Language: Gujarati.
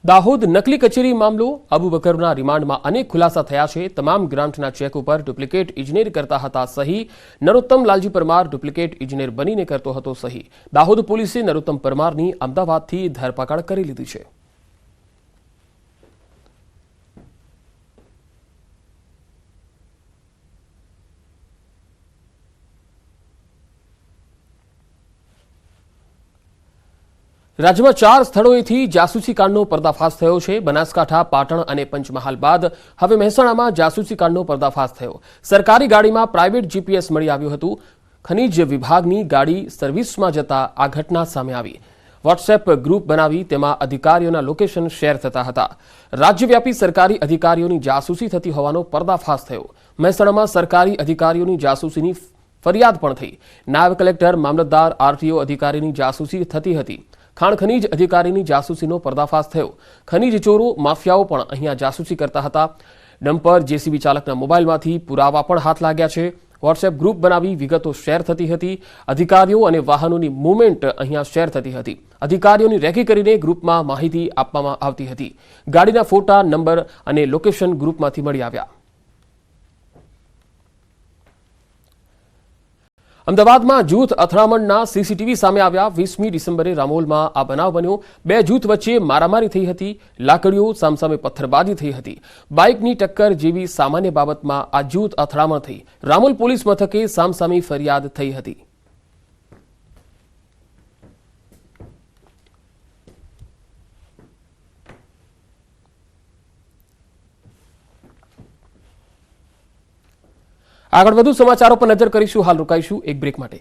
દાહોદ નકલી કચેરી મામલો અબુ બકરના રિમાન્ડમાં અનેક ખુલાસા થયા છે। તમામ ગ્રાન્ટના ચેક ઉપર ડુપ્લિકેટ ઇજનેર કરતા હતા સહી। નરોત્તમ લાલજી પરમાર ડુપ્લિકેટ ઇજનેર બનીને કરતો હતો સહી। દાહોદ પોલીસે નરોત્તમ પરમારની અમદાવાદથી ધરપકડ કરી લીધી છે। રાજ્યમાં 4 સ્થળોએથી જાસૂસી કાંડનો પર્દાફાશ થયો છે। બનાસકાંઠા, પાટણ અને પંચમહાલ બાદ હવે મહેસાણામાં જાસૂસી કાંડનો પર્દાફાશ થયો। સરકારી ગાડીમાં પ્રાઇવેટ જીપીએસ મળી આવ્યું હતું। ખનીજ વિભાગની ગાડી સર્વિસમાં જતા આ ઘટના સામે આવી। વોટ્સએપ ગ્રુપ બનાવી તેમાં અધિકારીઓના લોકેશન શેર થતા હતા। રાજ્યવ્યાપી સરકારી અધિકારીઓની જાસૂસી થતી હોવાનો પર્દાફાશ થયો। મહેસાણામાં સરકારી અધિકારીઓની જાસૂસીની ફરિયાદ પણ થઈ। નાયબ કલેક્ટર, મામલતદાર, આરટીઓ અધિકારીની જાસૂસી થતી હતી। ખાણ ખનીજ અધિકારીની જાસૂસીનો પર્દાફાશ થયો। ખનીજ ચોરો, માફિયાઓ પણ અહીંયા જાસૂસી કરતા હતા। ડમ્પર, જેસીબી ચાલકના મોબાઈલમાંથી પુરાવા પણ હાથ લાગ્યા છે। વોટ્સએપ ગ્રુપ બનાવી વિગતો શેર થતી હતી। અધિકારીઓ અને વાહનોની મૂવમેન્ટ અહીંયા શેર થતી હતી। અધિકારીઓની રેકી કરીને ગ્રુપમાં માહિતી આપવામાં આવતી હતી। ગાડીના ફોટા, નંબર અને લોકેશન ગ્રુપમાંથી મળી આવ્યા। અમદાવાદમાં જૂથ અથડામણના સીસીટીવી સામે આવ્યા। 20મી ડિસેમ્બરે રામોલમાં આ બનાવ બન્યો। 2 જૂથ વચ્ચે મારામારી થઈ હતી। લાકડીઓ, સામસામે પથ્થરબાજી થઈ હતી। બાઇકની ટક્કર જેવી સામાન્ય બાબતમાં આ જૂથ અથડામણ થઈ। રામોલ પોલીસ મથકે સામસામી ફરિયાદ થઈ હતી। આગળ વધુ સમાચારો પર નજર કરીશું। હાલ રોકાઈશું એક બ્રેક માટે।